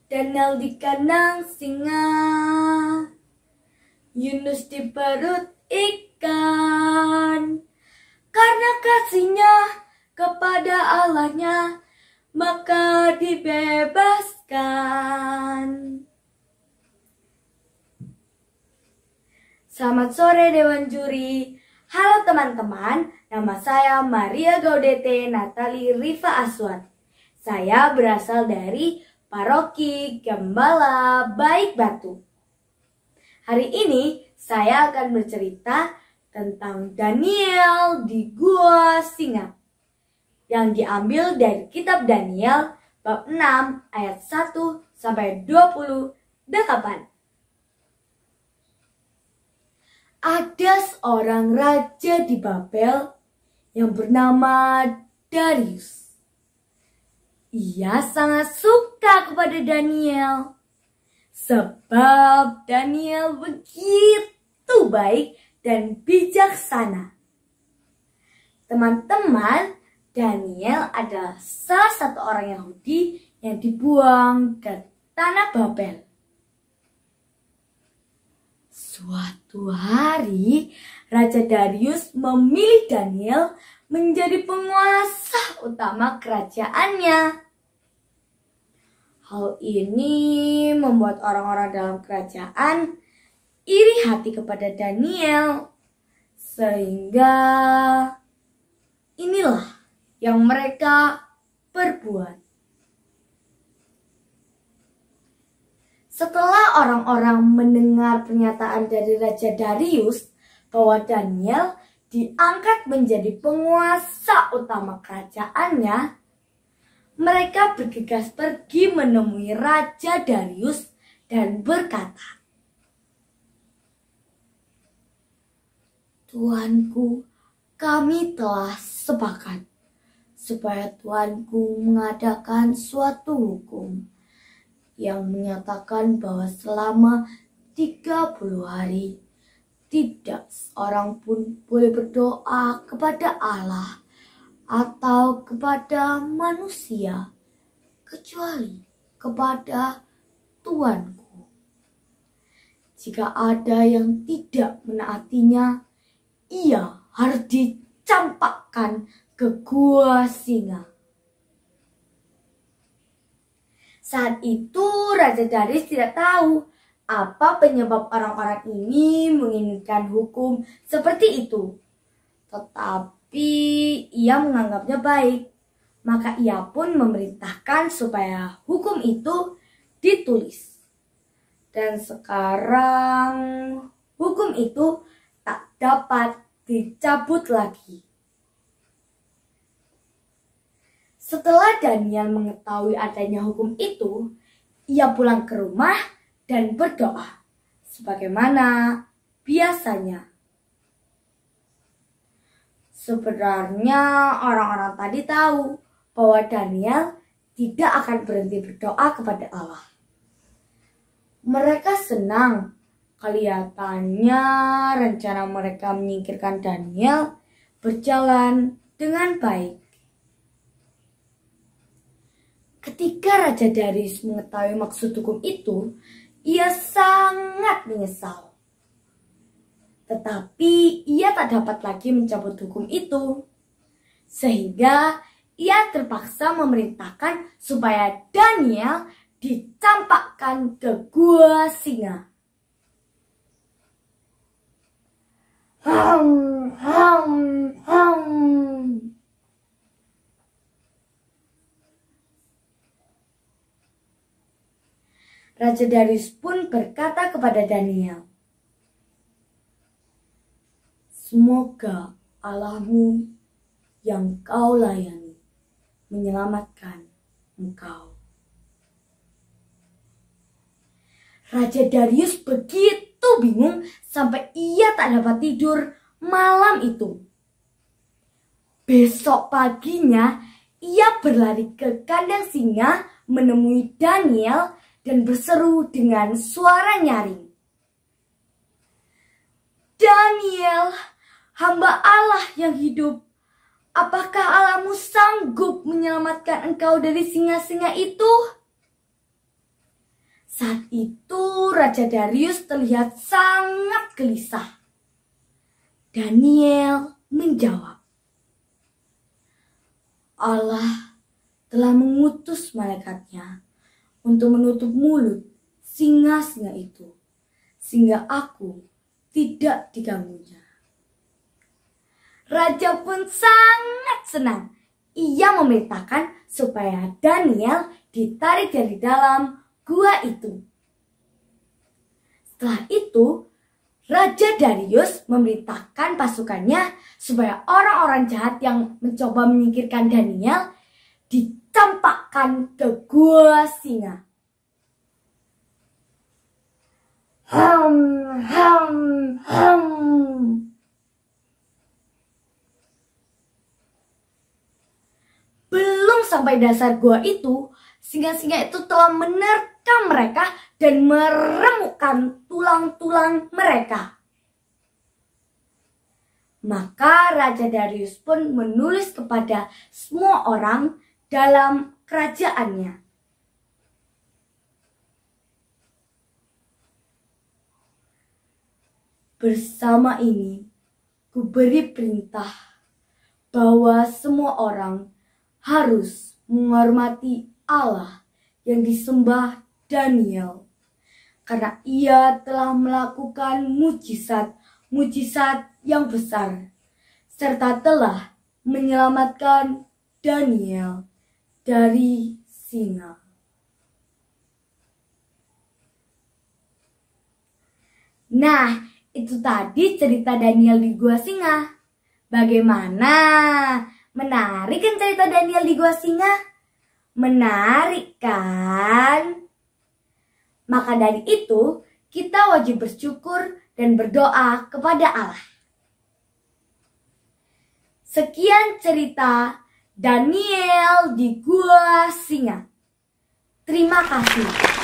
Daniel di kandang singa, Yunus di perut ikan. Karena kasihnya kepada Allahnya, maka dibebaskan. Selamat sore Dewan Juri. Halo teman-teman, nama saya Maria Gaudete Natali Rifa Aswat. Saya berasal dari Paroki Gembala Baik Batu. Hari ini saya akan bercerita tentang Daniel di Gua Singa yang diambil dari kitab Daniel bab 6 ayat 1 sampai 28. Ada seorang raja di Babel yang bernama Darius. Ia sangat suka kepada Daniel sebab Daniel begitu baik dan bijaksana. Teman-teman, Daniel adalah salah satu orang Yahudi yang dibuang ke tanah Babel. Suatu hari, Raja Darius memilih Daniel menjadi penguasa utama kerajaannya. Hal ini membuat orang-orang dalam kerajaan iri hati kepada Daniel, sehingga inilah yang mereka perbuat. Setelah orang-orang mendengar pernyataan dari Raja Darius bahwa Daniel diangkat menjadi penguasa utama kerajaannya, mereka bergegas pergi menemui Raja Darius dan berkata, "Tuanku, kami telah sepakat supaya Tuanku mengadakan suatu hukum yang menyatakan bahwa selama 30 hari tidak seorang pun boleh berdoa kepada Allah atau kepada manusia kecuali kepada Tuanku. Jika ada yang tidak menaatinya, ia harus dicampakkan ke gua singa." Saat itu Raja Darius tidak tahu apa penyebab orang-orang ini menginginkan hukum seperti itu. Tetapi ia menganggapnya baik. Maka ia pun memerintahkan supaya hukum itu ditulis. Dan sekarang hukum itu tak dapat dicabut lagi. Setelah Daniel mengetahui adanya hukum itu, ia pulang ke rumah dan berdoa sebagaimana biasanya. Sebenarnya orang-orang tadi tahu bahwa Daniel tidak akan berhenti berdoa kepada Allah. Mereka senang, kelihatannya rencana mereka menyingkirkan Daniel berjalan dengan baik. Ketika Raja Darius mengetahui maksud hukum itu, ia sangat menyesal. Tetapi ia tak dapat lagi mencabut hukum itu. Sehingga ia terpaksa memerintahkan supaya Daniel dicampakkan ke gua singa. Raja Darius pun berkata kepada Daniel, "Semoga Allahmu yang kau layani menyelamatkan engkau." Raja Darius begitu bingung sampai ia tak dapat tidur malam itu. Besok paginya ia berlari ke kandang singa menemui Daniel dan berseru dengan suara nyaring, "Daniel, hamba Allah yang hidup, apakah Allahmu sanggup menyelamatkan engkau dari singa-singa itu?" Saat itu Raja Darius terlihat sangat gelisah. Daniel menjawab, Allah telah mengutus malaikatnya untuk menutup mulut singa-singa itu, sehingga aku tidak diganggunya. Raja pun sangat senang. Ia memerintahkan supaya Daniel ditarik dari dalam gua itu. Setelah itu, Raja Darius memerintahkan pasukannya supaya orang-orang jahat yang mencoba menyingkirkan Daniel dicampakkan ke gua singa. Belum sampai dasar gua itu, singa-singa itu telah menerkam mereka dan meremukkan tulang-tulang mereka. Maka Raja Darius pun menulis kepada semua orang dalam kerajaannya. Bersama ini, kuberi perintah bahwa semua orang harus menghormati Allah yang disembah Daniel, karena ia telah melakukan mujizat yang besar, serta telah menyelamatkan Daniel dari singa. Nah, itu tadi cerita Daniel di gua singa. Bagaimana? Menarik kan cerita Daniel di gua singa? Menarik kan? Maka dari itu, kita wajib bersyukur dan berdoa kepada Allah. Sekian cerita Daniel di gua singa. Terima kasih.